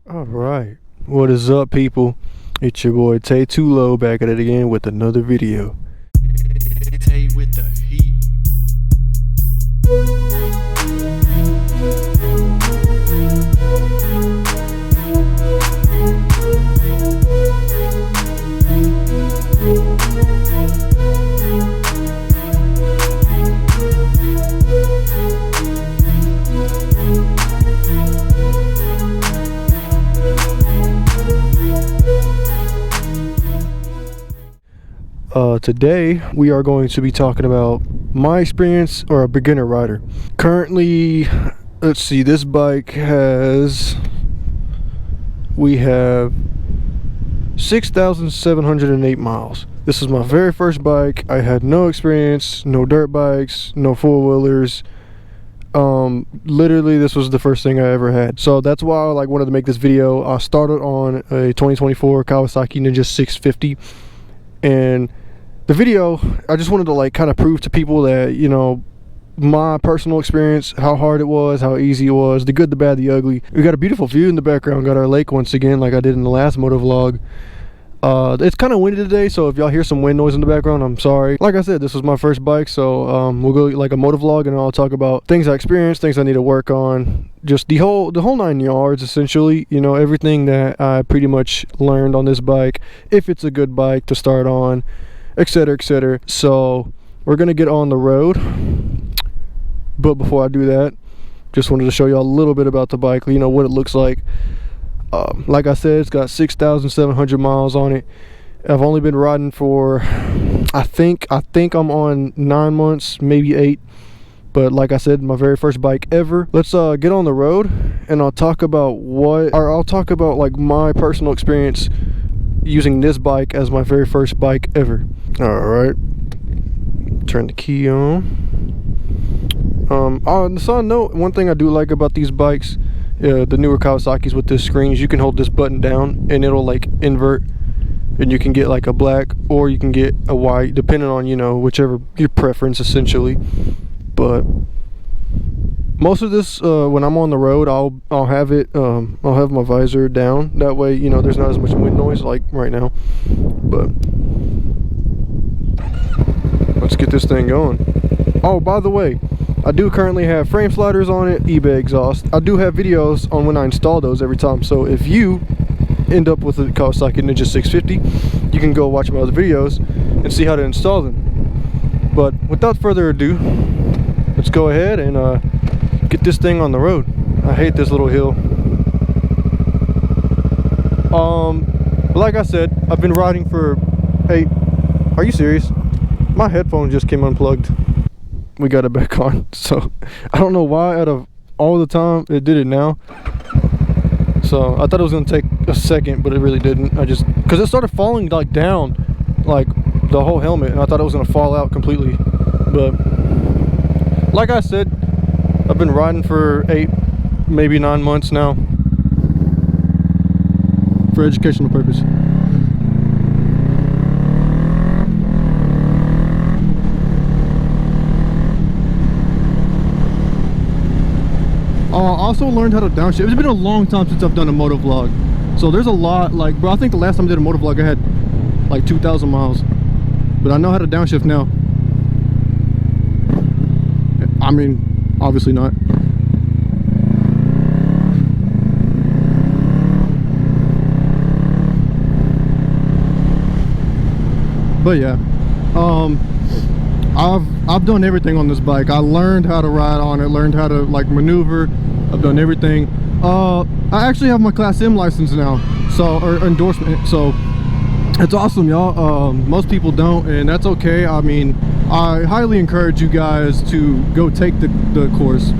All right, what is up, people? It's your boy Tay Too Low back at it again with another video. Tay with the heat. Today we are going to be talking about my experience or a beginner rider. Currently, let's see, this bike we have 6,708 miles. This is my very first bike. I had no experience, no dirt bikes, no four-wheelers. Literally this was the first thing I ever had, so that's why I wanted to make this video. I started on a 2024 Kawasaki Ninja 650, and the video, I just wanted to kind of prove to people that, you know, my personal experience, how hard it was, how easy it was, the good, the bad, the ugly. We got a beautiful view in the background, got our lake once again like I did in the last moto vlog. It's kind of windy today, so if y'all hear some wind noise in the background, I'm sorry. Like I said, this was my first bike, so we'll go like a moto vlog, and I'll talk about things I experienced, things I need to work on, just the whole 9 yards essentially. You know, everything that I pretty much learned on this bike, if it's a good bike to start on, etc, etc. So we're gonna get on the road, but before I do that, just wanted to show y'all a little bit about the bike, you know, what it looks like. Like I said, it's got 6,700 miles on it. I've only been riding for, I think I'm on 9 months, maybe 8. But like I said, my very first bike ever. Let's get on the road, and I'll talk about like my personal experience using this bike as my very first bike ever. All right, turn the key on. On the side note, one thing I do like about these bikes, the newer Kawasaki's with this screen, is you can hold this button down and it'll like invert, and you can get like a black or you can get a white, depending on, you know, whichever your preference essentially. But most of this, when I'm on the road, I'll have my visor down. That way, you know, there's not as much wind noise like right now. But let's get this thing going. Oh, by the way, I do currently have frame sliders on it, eBay exhaust. I do have videos on when I install those every time. So if you end up with a Kawasaki Ninja 650, you can go watch my other videos and see how to install them. But without further ado, let's go ahead and get this thing on the road. I hate this little hill. Like I said, I've been riding for 8. Are you serious? My headphone just came unplugged. We got it back on, so I don't know why out of all the time it did it now. So I thought it was gonna take a second, but it really didn't. Because it started falling like down, like the whole helmet, and I thought it was gonna fall out completely. But like I said, I've been riding for 8, maybe 9 months now, for educational purpose. I also learned how to downshift. It's been a long time since I've done a moto vlog, so there's a lot, like, bro, I think the last time I did a moto vlog I had like 2,000 miles, but I know how to downshift now. I mean, obviously not. But yeah, I've done everything on this bike. I learned how to ride on it, learned how to like maneuver. I've done everything. I actually have my Class M license now, so, or endorsement, so it's awesome, y'all. Most people don't, and that's okay. I mean, I highly encourage you guys to go take the course.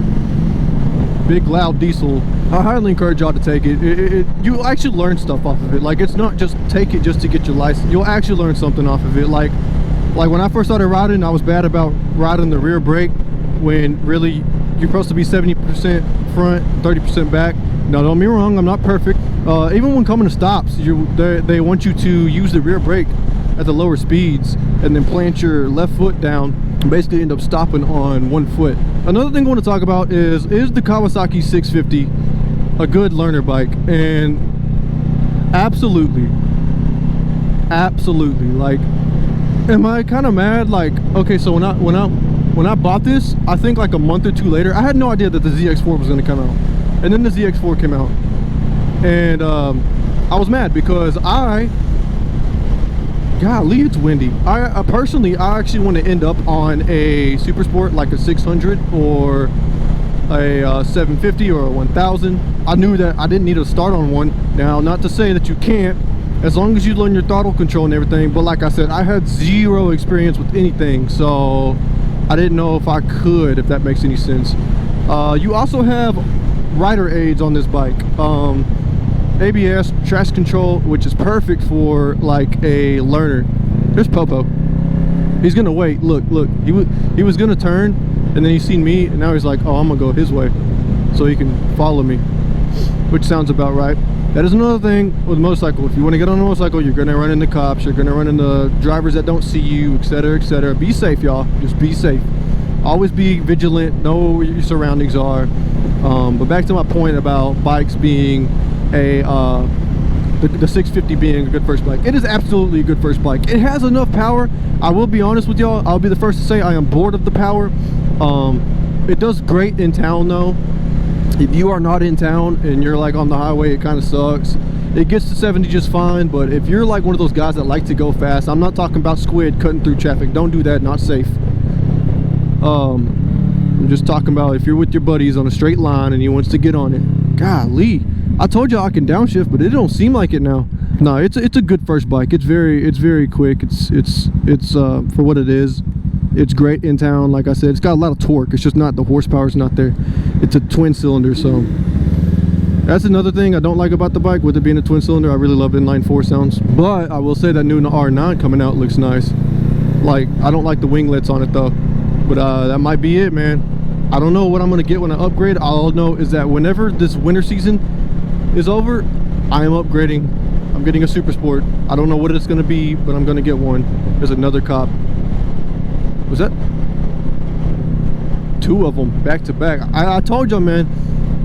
Big Loud Diesel, I highly encourage y'all to take it. You'll actually learn stuff off of it. Like, it's not just take it just to get your license. You'll actually learn something off of it. Like when I first started riding, I was bad about riding the rear brake, when really you're supposed to be 70% front, 30% back. Now, don't get me wrong, I'm not perfect. Even when coming to stops, they want you to use the rear brake at the lower speeds and then plant your left foot down and basically end up stopping on one foot. Another thing I want to talk about is the Kawasaki 650 a good learner bike, and absolutely, like, am I kind of mad? Like, okay, so when I bought this, I think like a month or two later, I had no idea that the ZX4 was going to come out, and then the ZX4 came out, and I was mad because golly, it's windy. I personally, I actually want to end up on a Super Sport, like a 600 or a 750 or a 1000. I knew that I didn't need to start on one. Now, not to say that you can't, as long as you learn your throttle control and everything, but like I said, I had zero experience with anything, so I didn't know if I could, if that makes any sense. You also have rider aids on this bike. ABS, traction control, which is perfect for like a learner. There's Popo. He's gonna wait. Look, he was gonna turn, and then he's seen me, and now he's like, oh, I'm gonna go his way so he can follow me, which sounds about right. That is another thing with a motorcycle. If you want to get on a motorcycle, you're gonna run into cops, you're gonna run into drivers that don't see you, etc., etc. Be safe, y'all. Just be safe. Always be vigilant, know where your surroundings are. But back to my point about bikes being the 650 being a good first bike. It is absolutely a good first bike. It has enough power. I will be honest with y'all, I'll be the first to say I am bored of the power. It does great in town though. If you are not in town and you're like on the highway, it kind of sucks. It gets to 70 just fine, but if you're like one of those guys that like to go fast, I'm not talking about squid cutting through traffic. Don't do that, not safe. I'm just talking about if you're with your buddies on a straight line and he wants to get on it. Golly, I told y'all I can downshift, but it don't seem like it now. No, it's a good first bike. It's very quick. It's for what it is. It's great in town. Like I said, it's got a lot of torque. It's just not, the horsepower's not there. It's a twin cylinder, so that's another thing I don't like about the bike. With it being a twin cylinder, I really love inline 4 sounds. But I will say that new R9 coming out looks nice. Like, I don't like the winglets on it though, but that might be it, man. I don't know what I'm gonna get when I upgrade. All I know is that whenever this winter season is over, I am upgrading. I'm getting a Super Sport. I don't know what it's gonna be, but I'm gonna get one. There's another cop. Was that 2 of them back to back? I told y'all, man,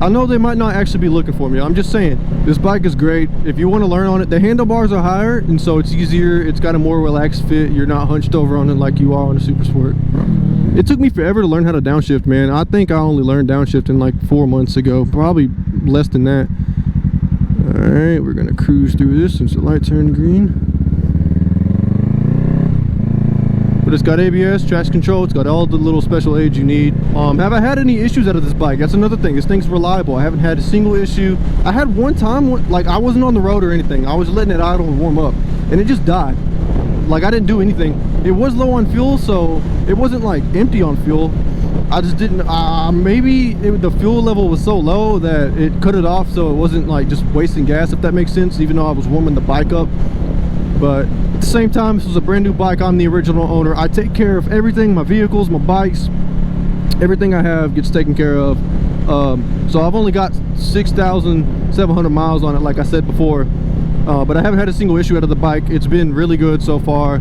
I know they might not actually be looking for me. I'm just saying, this bike is great. If you want to learn on it, the handlebars are higher, and so it's easier. It's got a more relaxed fit. You're not hunched over on it like you are on a Super Sport. It took me forever to learn how to downshift, man. I think I only learned downshift in like 4 months ago, probably less than that. All right, we're gonna cruise through this since the light turned green. But it's got ABS, traction control, it's got all the little special aids you need. Have I had any issues out of this bike? That's another thing. This thing's reliable. I haven't had a single issue. I had one time, like, I wasn't on the road or anything. I was letting it idle and warm up, and it just died. Like, I didn't do anything. It was low on fuel, so it wasn't like empty on fuel. I just didn't, maybe the fuel level was so low that it cut it off, so it wasn't like just wasting gas, if that makes sense, even though I was warming the bike up. But at the same time, this was a brand new bike. I'm the original owner. I take care of everything, my vehicles, my bikes, everything I have gets taken care of. So I've only got 6,700 miles on it, like I said before, but I haven't had a single issue out of the bike. It's been really good so far.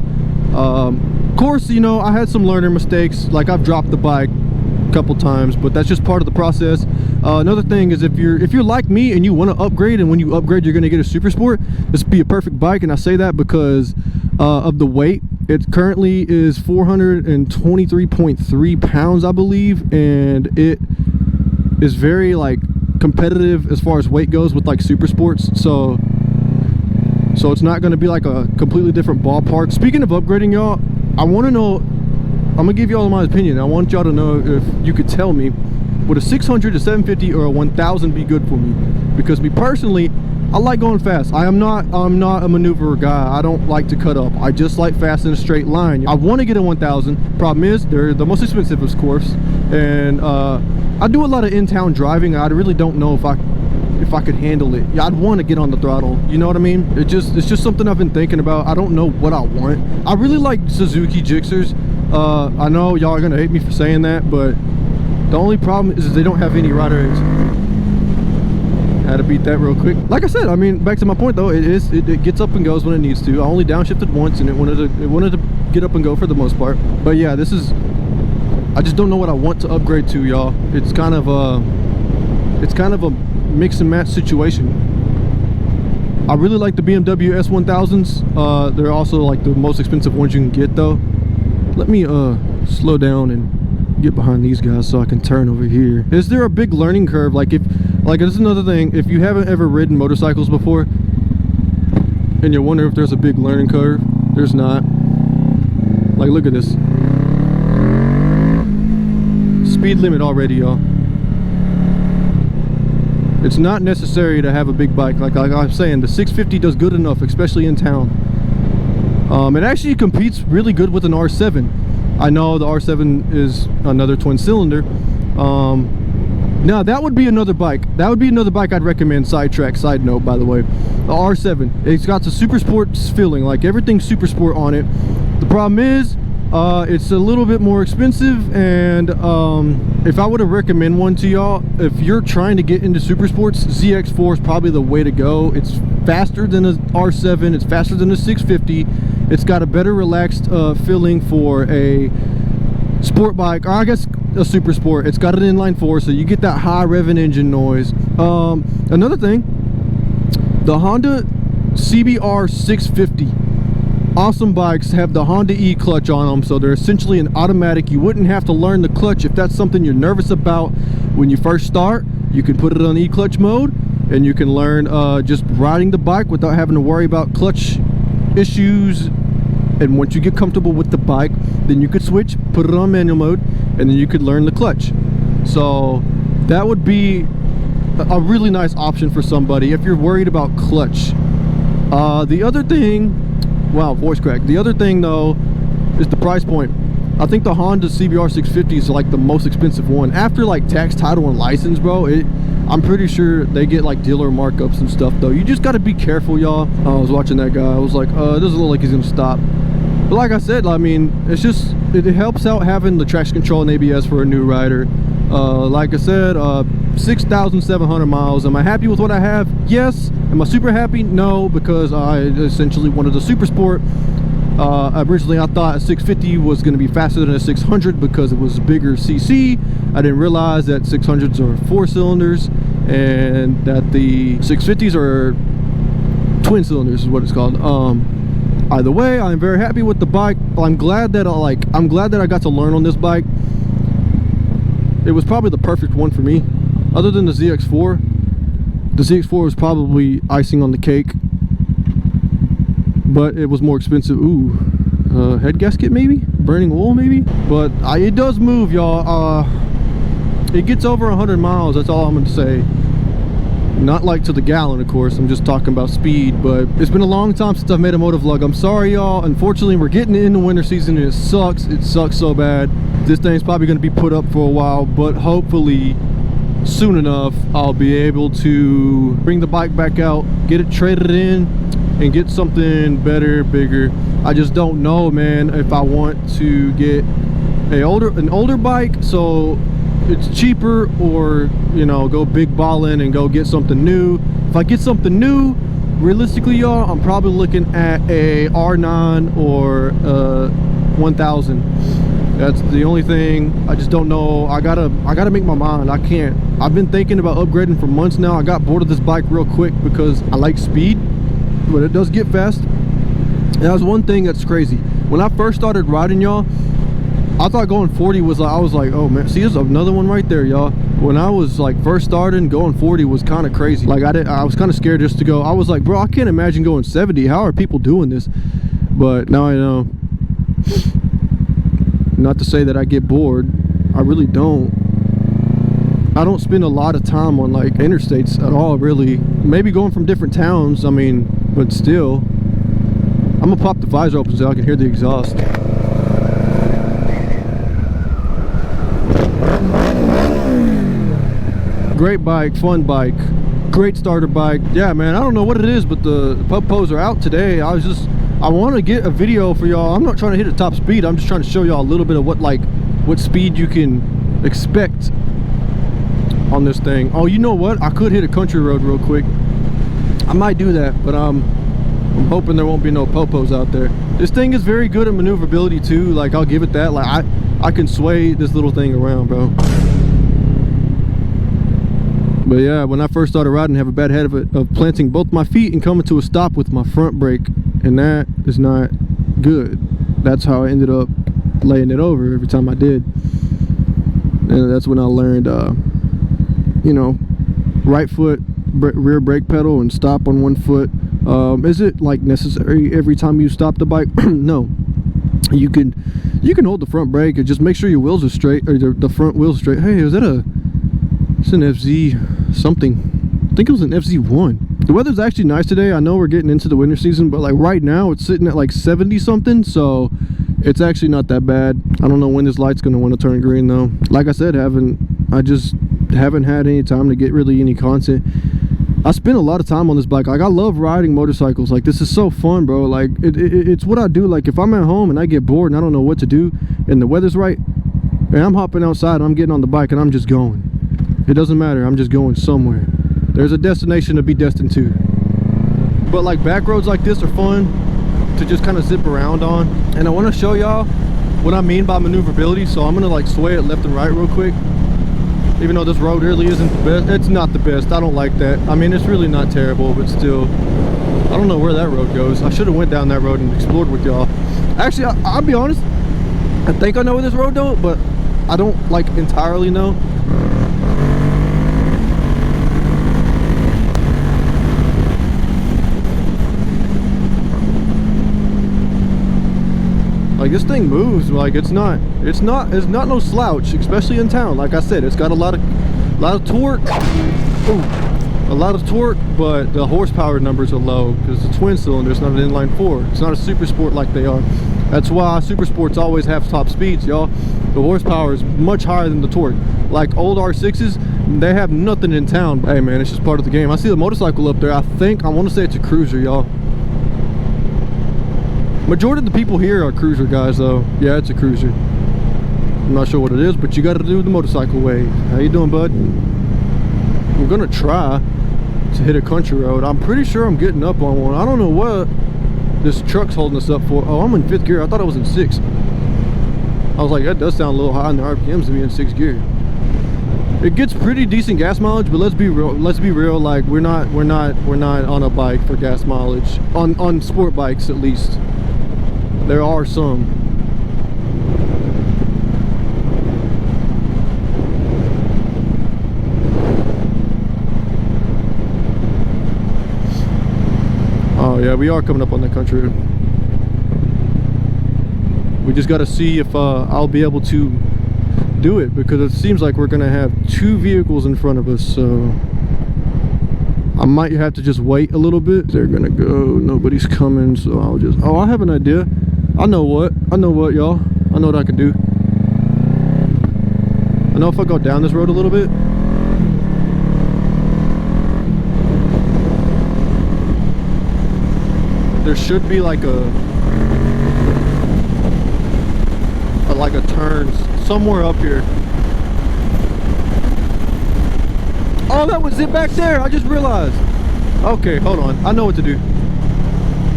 Of course, you know, I had some learner mistakes, like I've dropped the bike a couple times, but that's just part of the process. Another thing is, if you're like me and you want to upgrade, and when you upgrade you're going to get a Super Sport, this would be a perfect bike. And I say that because of the weight. It currently is 423.3 pounds, I believe, and it is very like competitive as far as weight goes with like Super Sports, so it's not going to be like a completely different ballpark. Speaking of upgrading, y'all, I want to know, I'm gonna give y'all my opinion. I want y'all to know if you could tell me, would a 600, a 750, or a 1000 be good for me? Because me personally, I like going fast. I'm not a maneuverer guy. I don't like to cut up. I just like fast in a straight line. I want to get a 1000. Problem is, they're the most expensive, of course, and I do a lot of in-town driving. I really don't know if I could handle it. Yeah, I'd want to get on the throttle, you know what I mean? It's just something I've been thinking about. I don't know what I want. I really like Suzuki Gixxers. I know y'all are gonna hate me for saying that, but the only problem is they don't have any rider aids. Had to beat that real quick. Like I said, I mean, back to my point though, it gets up and goes when it needs to. I only downshifted once, and it wanted to get up and go for the most part. But yeah, I just don't know what I want to upgrade to, y'all. It's kind of a mix and match situation. I really like the BMW S1000s. They're also like the most expensive ones you can get though. Let me slow down and get behind these guys so I can turn over here. Is there a big learning curve? Like this is another thing, if you haven't ever ridden motorcycles before and you're wondering if there's a big learning curve, there's not. Like, look at this. Speed limit already, y'all. It's not necessary to have a big bike. Like I'm saying, the 650 does good enough, especially in town. It actually competes really good with an R7. I know the R7 is another twin cylinder. Now that would be another bike. That would be another bike I'd recommend. Sidetrack, side note, by the way. The R7. It's got the super sport feeling, like everything's super sport on it. The problem is, it's a little bit more expensive, and if I were to recommend one to y'all, if you're trying to get into super sports, ZX4 is probably the way to go. It's faster than a R7, it's faster than a 650, it's got a better relaxed feeling for a sport bike, or I guess a super sport. It's got an inline 4, so you get that high revving engine noise. Another thing, the Honda CBR 650, awesome bikes have the Honda E clutch on them, so they're essentially an automatic. You wouldn't have to learn the clutch if that's something you're nervous about when you first start. You can put it on E clutch mode and you can learn just riding the bike without having to worry about clutch issues. And once you get comfortable with the bike, then you could switch, put it on manual mode, and then you could learn the clutch. So that would be a really nice option for somebody if you're worried about clutch. The other thing, wow, voice crack. The other thing though is the price point. I think the Honda CBR 650 is like the most expensive one. After like tax, title, and license, bro, I'm pretty sure they get like dealer markups and stuff though. You just got to be careful, y'all. I was watching that guy. I was like, it doesn't look like he's gonna stop. But like I said, I mean, it's just, it helps out having the traction control and ABS for a new rider. Like I said, 6,700 miles. Am I happy with what I have? Yes. Am I super happy? No, because I essentially wanted a super sport. Originally I thought a 650 was going to be faster than a 600 because it was a bigger CC. I didn't realize that 600s are 4 cylinders and that the 650s are twin cylinders is what it's called. Either way, I'm very happy with the bike. I'm glad that I got to learn on this bike. It was probably the perfect one for me. Other than the ZX4, the ZX4 was probably icing on the cake, but it was more expensive. Ooh, head gasket maybe, burning oil maybe, but it does move, y'all. It gets over 100 miles. That's all I'm gonna say. Not like to the gallon, of course. I'm just talking about speed. But it's been a long time since I've made a motovlog. I'm sorry, y'all. Unfortunately, we're getting into winter season and it sucks. It sucks so bad. This thing's probably going to be put up for a while, but hopefully soon enough I'll be able to bring the bike back out, get it traded in, and get something better, bigger. I just don't know, man, if I want to get an older bike so it's cheaper, or you know, go big ballin' and go get something new. If I get something new, realistically, y'all, I'm probably looking at a R9 or 1000. That's the only thing. I just don't know. I gotta make my mind. I can't. I've been thinking about upgrading for months now. I got bored of this bike real quick because I like speed, but it does get fast. And that was one thing that's crazy. When I first started riding, y'all, I thought going 40 was like, I was like, oh man, see, there's another one right there, y'all. When I was like first starting, going 40 was kind of crazy. Like I was kind of scared just to go. I was like, bro, I can't imagine going 70. How are people doing this? But now I know. Not to say that I get bored. I really don't. I don't spend a lot of time on like interstates at all, really. Maybe going from different towns, I mean, but still. I'm gonna pop the visor open so I can hear the exhaust. Great bike, fun bike, great starter bike. Yeah, man, I don't know what it is, but the Popos are out today. I want to get a video for y'all. I'm not trying to hit a top speed. I'm just trying to show y'all a little bit of what speed you can expect on this thing. Oh, you know what? I could hit a country road real quick. I might do that, but I'm hoping there won't be no Popos out there. This thing is very good at maneuverability too. Like, I'll give it that. Like, I can sway this little thing around, bro. But yeah, when I first started riding, I have a bad habit of planting both my feet and coming to a stop with my front brake, and that is not good. That's how I ended up laying it over every time I did. And that's when I learned, you know, right foot rear brake pedal and stop on one foot. Is it like necessary every time you stop the bike? No. You can hold the front brake and just make sure your wheels are straight, or the front wheels are straight. Hey, is that it's an FZ something? I think it was an FZ1. The weather's actually nice today. I know we're getting into the winter season, but like right now it's sitting at like 70 something, so it's actually not that bad. I don't know when this light's gonna want to turn green though. Like I said, I just haven't had any time to get really any content. I spend a lot of time on this bike. Like, I love riding motorcycles. Like, this is so fun, bro. Like, it's what I do. Like, if I'm at home and I get bored and I don't know what to do and the weather's right, and I'm hopping outside and I'm getting on the bike and I'm just going. It doesn't matter. I'm just going somewhere. There's a destination to be destined to. But like, back roads like this are fun to just kind of zip around on. And I want to show y'all what I mean by maneuverability. So I'm gonna like sway it left and right real quick. Even though this road really isn't the best. It's not the best. I don't like that. I mean, it's really not terrible, but still, I don't know where that road goes. I should have went down that road and explored with y'all. Actually, I'll be honest, I think I know where this road goes, but I don't like entirely know. Like, this thing moves. Like, it's not no slouch, especially in town. Like I said, it's got a lot of torque. Ooh, a lot of torque, but the horsepower numbers are low because it's a twin cylinder. It's not an inline four. It's not a super sport like they are. That's why super sports always have top speeds, y'all. The horsepower is much higher than the torque. Like old R6s, they have nothing in town. Hey man, it's just part of the game. I see the motorcycle up there. I want to say it's a cruiser, y'all. Majority of the people here are cruiser guys though. Yeah, it's a cruiser. I'm not sure what it is, but you got to do the motorcycle way. How you doing, bud? I'm gonna try to hit a country road. I'm pretty sure I'm getting up on one. I don't know what this truck's holding us up for. Oh, I'm in 5th gear. I thought I was in 6th. I was like, that does sound a little high in the RPMs to be in 6th gear. It gets pretty decent gas mileage, but let's be real. Like, we're not on a bike for gas mileage on sport bikes, at least. There are some. Oh yeah, we are coming up on the country road. We just got to see if I'll be able to do it, because it seems like we're gonna have 2 vehicles in front of us, so I might have to just wait a little bit. They're gonna go, nobody's coming, so I'll just, I have an idea. I know what, y'all. I know what I can do. I know if I go down this road a little bit, there should be like a turn somewhere up here. Oh, that was it back there. I just realized. Okay, hold on. I know what to do.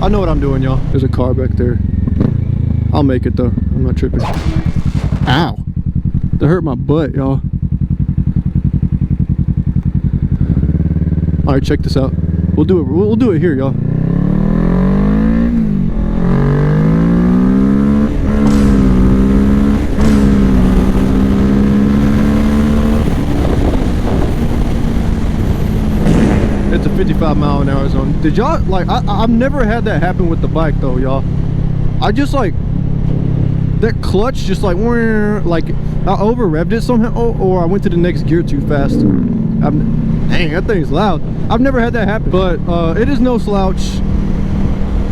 I know what I'm doing, y'all. There's a car back there. I'll make it though. I'm not tripping. Ow. That hurt my butt, y'all. Alright, check this out. We'll do it here, y'all. It's a 55-mile-an-hour zone. Did y'all, like, I've never had that happen with the bike though, y'all. I just like, that clutch just like I over revved it somehow, or I went to the next gear too fast. Dang, that thing's loud. I've never had that happen, but it is no slouch.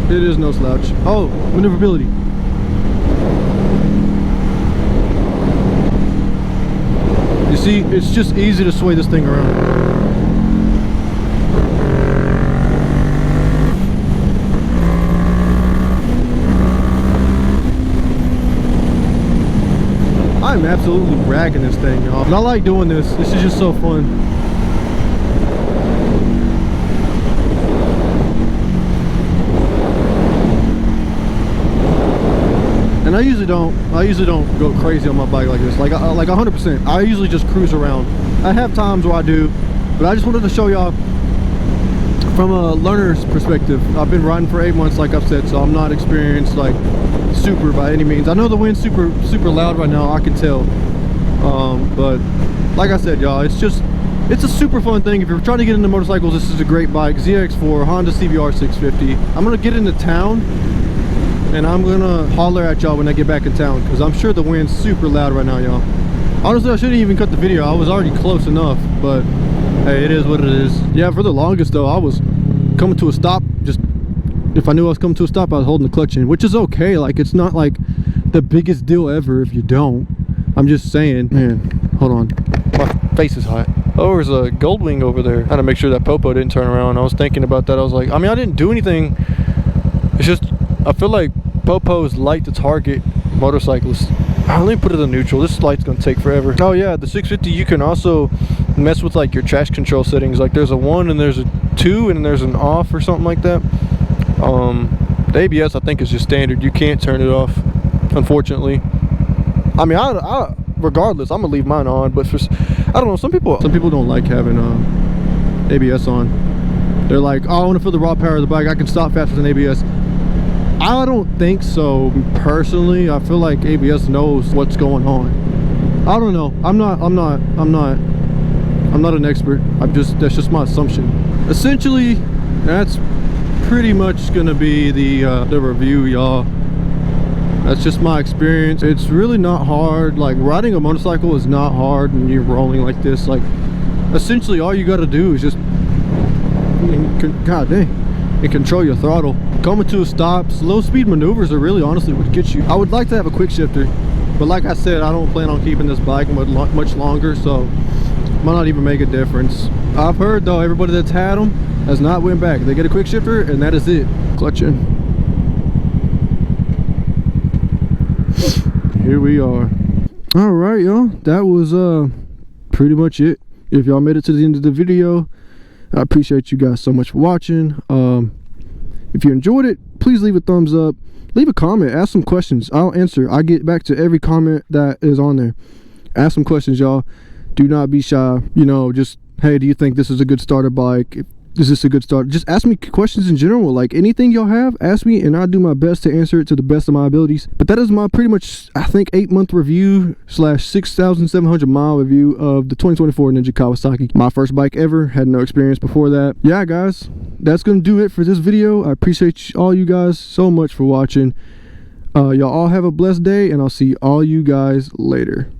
It is no slouch. Oh, maneuverability. You see, it's just easy to sway this thing around. I'm absolutely ragging this thing, y'all. And I like doing this. This is just so fun. And I usually don't go crazy on my bike like this. Like 100%. I usually just cruise around. I have times where I do, But I just wanted to show y'all from a learner's perspective. I've been riding for 8 months, like I've said, so I'm not experienced like super by any means. I know the wind's super loud right now, I can tell. But like I said, y'all, it's a super fun thing. If you're trying to get into motorcycles, this is a great bike. ZX4, Honda CBR 650. I'm gonna get into town and I'm gonna holler at y'all when I get back in town, because I'm sure the wind's super loud right now, y'all. Honestly, I shouldn't even cut the video. I was already close enough, but hey, it is what it is. Yeah, for the longest though, I was coming to a stop. Just if I knew I was coming to a stop, I was holding the clutch in, which is okay. Like, it's not like the biggest deal ever if you don't. I'm just saying. Man, hold on, my face is hot. Oh, there's a Goldwing over there. I had to make sure that Popo didn't turn around. I was thinking about that. I was like, I mean, I didn't do anything. It's just, I feel like Popo's light to target motorcyclists. Let me put it in neutral. This light's gonna take forever. Oh yeah, the 650, you can also mess with like your traction control settings. Like there's a 1 and there's a 2 and there's an off or something like that. The ABS, I think, is just standard. You can't turn it off, unfortunately. I mean, I regardless, I'm gonna leave mine on. But I don't know, some people don't like having ABS on. They're like, oh, I want to feel the raw power of the bike. I can stop faster than ABS. I don't think so personally. I feel like ABS knows what's going on. I don't know. I'm not an expert. That's just my assumption. Essentially, that's pretty much gonna be the review, y'all. That's just my experience. It's really not hard. Like, riding a motorcycle is not hard when you're rolling like this. Like, essentially all you got to do is just, god dang, and control your throttle. Coming to a stop, slow speed maneuvers are really honestly what gets you. I would like to have a quick shifter, but like I said, I don't plan on keeping this bike much longer, so it might not even make a difference. I've heard though, everybody that's had them has not went back. They get a quick shifter and that is it. Clutch in. Here we are. All right, y'all, that was pretty much it. If y'all made it to the end of the video, I appreciate you guys so much for watching. If you enjoyed it, please leave a thumbs up, leave a comment, ask some questions. I'll answer. I get back to every comment that is on there. Ask some questions, y'all. Do not be shy. You know, just, hey, do you think this is a good starter bike? Is this a good start? Just ask me questions in general. Like, anything y'all have, ask me, and I'll do my best to answer it to the best of my abilities. But that is my pretty much, I think, 8-month review / 6,700 mile review of the 2024 Ninja Kawasaki. My first bike ever. Had no experience before that. Yeah, guys, that's gonna do it for this video. I appreciate all you guys so much for watching. Y'all all have a blessed day, and I'll see all you guys later.